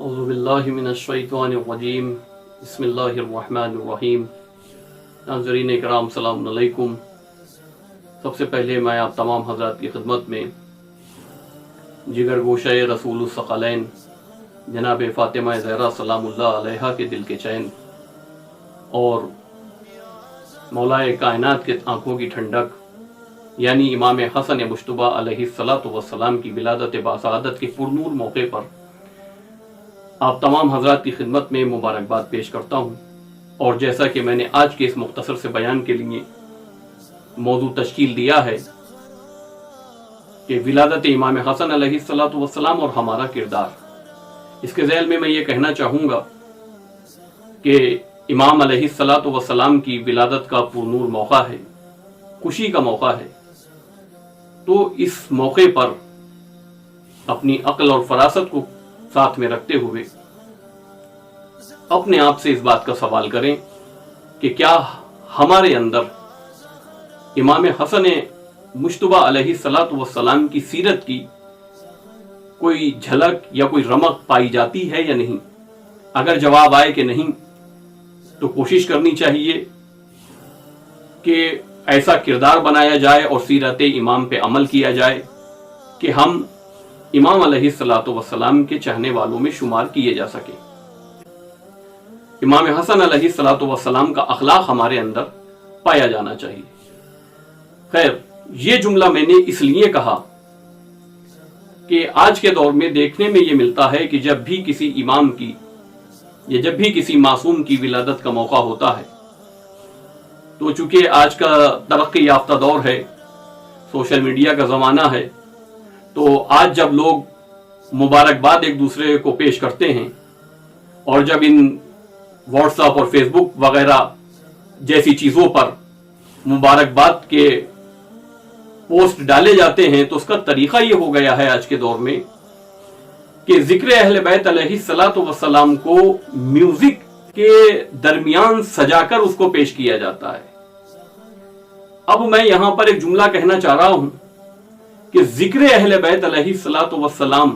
अऊज़ु बिल्लाहि मिनश्शैतानिर्रजीम बिस्मिल्लाहिर्रहमानिर्रहीम। नाज़रीन इकराम सलाम अलैकुम। सबसे पहले मैं आप तमाम हज़रात की खिदमत में जिगर गोशे रसूल सकलैन जनाब फ़ातिमा ज़हरा सलामुल्लाह अलैहा के दिल के चैन और मौलाए कायनात के आँखों की ठंडक यानी इमाम हसन मुश्तबा अलैहिस्सलातु वस्सलाम की विलादत बासआदत के पुरनूर मौके पर आप तमाम हज़रात की खिदमत में मुबारकबाद पेश करता हूँ। और जैसा कि मैंने आज के इस मुख्तसर से बयान के लिए मौजू तश्कील दिया है कि विलादत इमाम हसन अलैहिस्सलातु वस्सलाम और हमारा किरदार, इसके ज़ैल में मैं ये कहना चाहूँगा कि इमाम अलैहिस्सलातु वस्सलाम की विलादत का पुरनूर मौका है, खुशी का मौका है। तो इस मौके पर अपनी अक्ल और फरासत को साथ में रखते हुए अपने आप से इस बात का सवाल करें कि क्या हमारे अंदर इमाम हसन मुश्तबा अलैहिस्सलातु वस्सलाम की सीरत की कोई झलक या कोई रमक पाई जाती है या नहीं। अगर जवाब आए कि नहीं, तो कोशिश करनी चाहिए कि ऐसा किरदार बनाया जाए और सीरत इमाम पे अमल किया जाए कि हम इमाम अलैहिस्सलातु वस्सलाम के चाहने वालों में शुमार किए जा सके। इमाम हसन अलैहिस्सलातु वस्सलाम का अखलाक हमारे अंदर पाया जाना चाहिए। खैर, ये जुमला मैंने इसलिए कहा कि आज के दौर में देखने में ये मिलता है कि जब भी किसी इमाम की या जब भी किसी मासूम की विलादत का मौका होता है, तो चूंकि आज का तरक्की याफ्ता दौर है, सोशल मीडिया का ज़माना है, तो आज जब लोग मुबारकबाद एक दूसरे को पेश करते हैं और जब इन व्हाट्सएप और फेसबुक वगैरह जैसी चीज़ों पर मुबारकबाद के पोस्ट डाले जाते हैं, तो उसका तरीका ये हो गया है आज के दौर में कि जिक्र अहले बैत अलैहिस्सलातु वस्सलाम को म्यूजिक के दरमियान सजाकर उसको पेश किया जाता है। अब मैं यहां पर एक जुमला कहना चाह रहा हूं कि जिक्र अहले बैत अलैहिस्सलातु वस्सलाम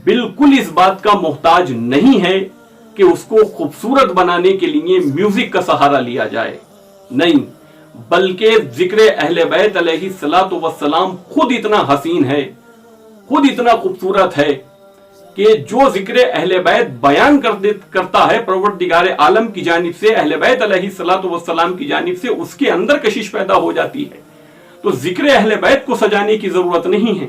बिल्कुल इस बात का मोहताज नहीं है कि उसको खूबसूरत बनाने के लिए म्यूजिक का सहारा लिया जाए, नहीं, बल्कि जिक्र अहले बैत अलैहिस्सलातु वस्सलाम खुद इतना हसीन है, खुद इतना खूबसूरत है कि जो जिक्र अहले बैत बयान करता है परवरदिगार आलम की जानिब से, अहले बैत अलैहिस्सलातु वस्सलाम की जानिब से, उसके अंदर कशिश पैदा हो जाती है। तो जिक्र अहले बैत को सजाने की जरूरत नहीं है,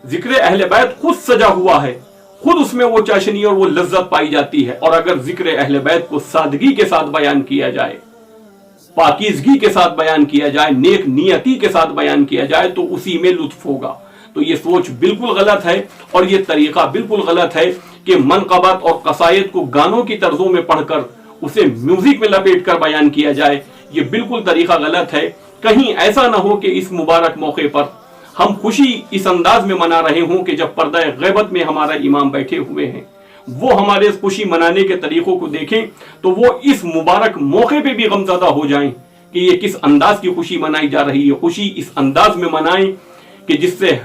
जिक्र अहले बैत खुद सजा हुआ है, खुद उसमें वो चाशनी और वो लज्जत पाई जाती है। और अगर जिक्र अहले बैत को सादगी के साथ बयान किया जाए, पाकीज़गी के साथ बयान किया जाए, नेक नियति के साथ बयान किया जाए, तो उसी में लुत्फ होगा। तो ये सोच बिल्कुल गलत है और ये तरीका बिल्कुल गलत है कि मनक़बत और कसायद को गानों की तर्जों में पढ़कर उसे म्यूजिक में लपेट कर बयान किया जाए, ये बिल्कुल तरीका गलत है। कहीं ऐसा ना हो कि इस मुबारक मौके पर हम खुशी इस अंदाज में मना रहे हों कि जब पर्दा गैबत में हमारा इमाम बैठे हुए हैं, वो हमारे इस खुशी मनाने के तरीकों को देखें तो वो इस मुबारक मौके पे भी गमज़दा हो जाएं कि ये किस अंदाज की खुशी मनाई जा रही है। खुशी इस अंदाज में मनाएं कि जिससे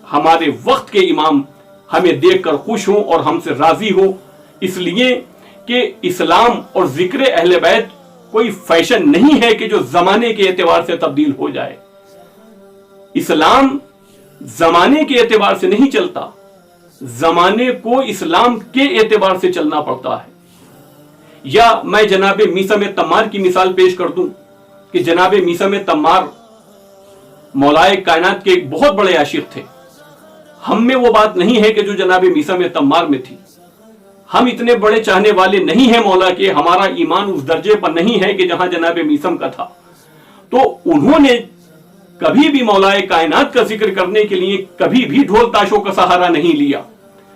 हमारे वक्त के इमाम हमें देखकर खुश हों और हमसे राजी हो, इसलिए कि इस्लाम और जिक्र अहले बैत कोई फैशन नहीं है कि जो जमाने के एतबार से तब्दील हो जाए। इस्लाम जमाने के एतबार से नहीं चलता, जमाने को इस्लाम के एतबार से चलना पड़ता है। या मैं जनाब मीसम तम्मार की मिसाल पेश कर दूं कि जनाब मीसम तम्मार मौलाए कायनात के एक बहुत बड़े आशिक थे। हम में वो बात नहीं है कि जो जनाब मीसम तम्मार में थी। हम इतने बड़े चाहने वाले नहीं हैं मौला के, हमारा ईमान उस दर्जे पर नहीं है कि जहां जनाब मीसम का था। तो उन्होंने कभी भी मौलाए कायनात का जिक्र करने के लिए कभी भी ढोल ताशों का सहारा नहीं लिया,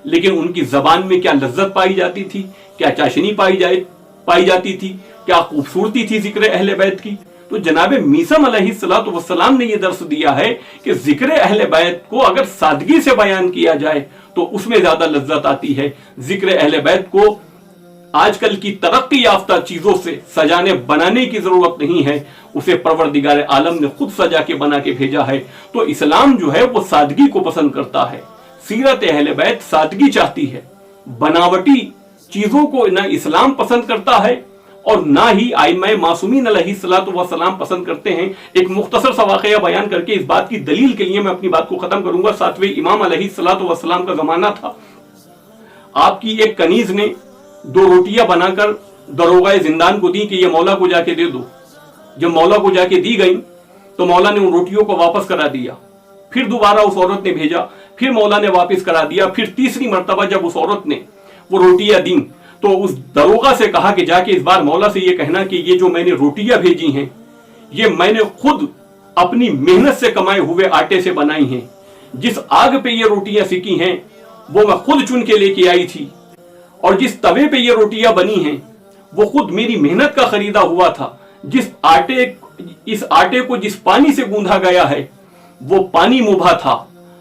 लेकिन उनकी जबान में क्या लज्जत पाई जाती थी, क्या चाशनी पाई जाती थी, क्या खूबसूरती थी जिक्र अहले बैत की। तो जनाब मीसम अलैहिस्सलातु वस्सलाम ने यह दर्स दिया है कि जिक्र अहले बैत को अगर सादगी से बयान किया जाए तो उसमें ज्यादा लज्जत आती है। जिक्र अहले बैत को आजकल की तरक्की याफ्ता चीजों से सजाने बनाने की जरूरत नहीं है, उसे परवरदिगार आलम ने खुद सजा के बना के भेजा है। तो इस्लाम जो है वो सादगी को पसंद करता है, सीरत अहले बैत सादगी चाहती है, बनावटी चीजों को ना इस्लाम पसंद करता है और ना ही आइम्मा मासूमीन अलैहिस्सलातु वस्सलाम पसंद करते हैं। एक मुख्तसर सा वाक़या बयान करके इस बात की दलील के लिए मैं अपनी बात को खत्म करूंगा। 7वें इमाम अलैहिस्सलातु वस्सलाम का जमाना था। आपकी एक कनीज ने 2 रोटियां बनाकर दरोगा जिंदान को दी कि ये मौला को जाके दे दो। जब मौला को जाके दी गई तो मौला ने उन रोटियों को वापस करा दिया। फिर दोबारा उस औरत ने भेजा, फिर मौला ने वापस करा दिया। फिर तीसरी मर्तबा जब उस औरत ने वो रोटियां दी तो उस दरोगा से कहा कि जाके इस बार मौला से ये कहना कि ये जो मैंने रोटियां भेजी हैं ये मैंने खुद अपनी मेहनत से कमाए हुए आटे से बनाई हैं। जिस आग पे ये रोटियां सिकी हैं वो मैं खुद चुन के लेके आई थी, और जिस तवे पे ये रोटियां बनी हैं वो खुद मेरी मेहनत का खरीदा हुआ था। इस आटे को जिस पानी से गूंधा गया है वो पानी मुबा था।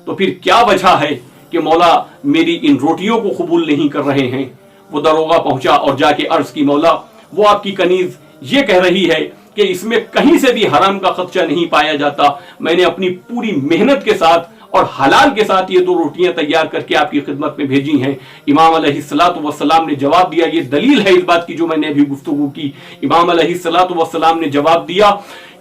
तो फिर क्या वजह है कि मौला मेरी इन रोटियों को कबूल नहीं कर रहे हैं? वो दरोगा पहुंचा और जाके अर्ज की, मौला वो आपकी कनीज ये कह रही है कि इसमें कहीं से भी हराम का खदशा नहीं पाया जाता। मैंने अपनी पूरी मेहनत के साथ और हलाल के साथ ये 2 रोटियां तैयार करके आपकी खिदमत में भेजी हैं। इमाम अलैहिस्सलातु वस्सलाम ने जवाब दिया, ये दलील है इस बात की जो मैंने अभी गुफ्तगू की। इमाम अलैहिस्सलातु वस्सलाम ने जवाब दिया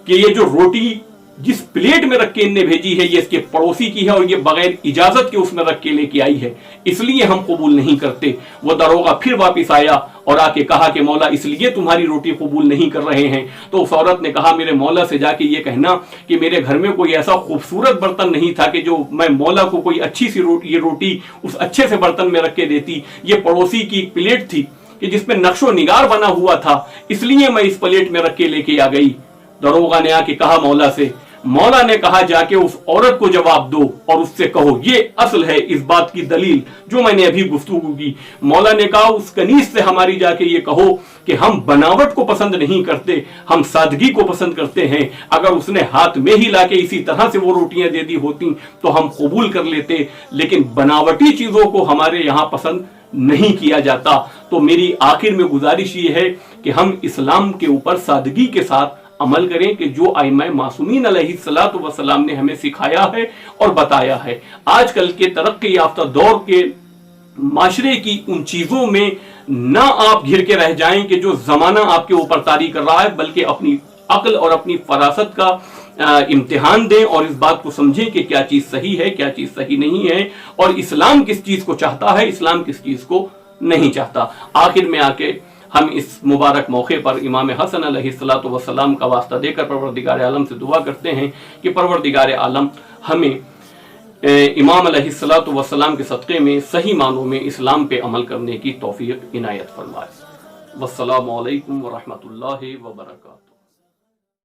कि ये जो रोटी जिस प्लेट में रख के इनने भेजी है ये इसके पड़ोसी की है और ये बगैर इजाजत के उसमें रख के लेके आई है, इसलिए हम कबूल नहीं करते। वो दरोगा फिर वापस आया और आके कहा कि मौला इसलिए तुम्हारी रोटी कबूल नहीं कर रहे हैं। तो उस औरत ने कहा, मेरे मौला से जाके ये कहना कि मेरे घर में कोई ऐसा खूबसूरत बर्तन नहीं था कि जो मैं मौला को कोई अच्छी सी रोटी उस अच्छे से बर्तन में रख के देती। ये पड़ोसी की एक प्लेट थी कि जिसमें नक्शो निगार बना हुआ था, इसलिए मैं इस प्लेट में रख के लेके आ गई। दरोगा ने आके कहा मौला से, मौला ने कहा जाके उस औरत को जवाब दो और उससे कहो ये असल है इस बात की दलील जो मैंने अभी गुफ्तगू की। मौला ने कहा उस कनीज से हमारी जाके ये कहो कि हम बनावट को पसंद नहीं करते, हम सादगी को पसंद करते हैं। अगर उसने हाथ में ही लाके इसी तरह से वो रोटियां दे दी होती तो हम कबूल कर लेते, लेकिन बनावटी चीजों को हमारे यहां पसंद नहीं किया जाता। तो मेरी आखिर में गुजारिश ये है कि हम इस्लाम के ऊपर सादगी के साथ अमल करें कि जो आइम्मा मासूमीन अलैहिस्सलातु वस्सलाम ने हमें सिखाया है और बताया है। आजकल के तरक्की याफ्ता दौर के माशरे की उन चीजों में ना आप घिर के रह जाएं कि जो जमाना आपके ऊपर तारी कर रहा है, बल्कि अपनी अक्ल और अपनी फरासत का इम्तिहान दें और इस बात को समझें कि क्या चीज सही है, क्या चीज सही नहीं है, और इस्लाम किस चीज को चाहता है, इस्लाम किस चीज को नहीं चाहता। आखिर में आके हम इस मुबारक मौके पर इमाम हसन अलैहिस्सलातु वस्सलाम का वास्ता देकर परवरदिगार आलम से दुआ करते हैं कि परवरदिगार आलम हमें इमाम अलैहिस्सलातु वस्सलाम के सदक़े में सही मानों में इस्लाम पे अमल करने की तौफीक इनायत फरमाए। वस्सलामु अलैकुम व रहमतुल्लाहि व बरकातहू।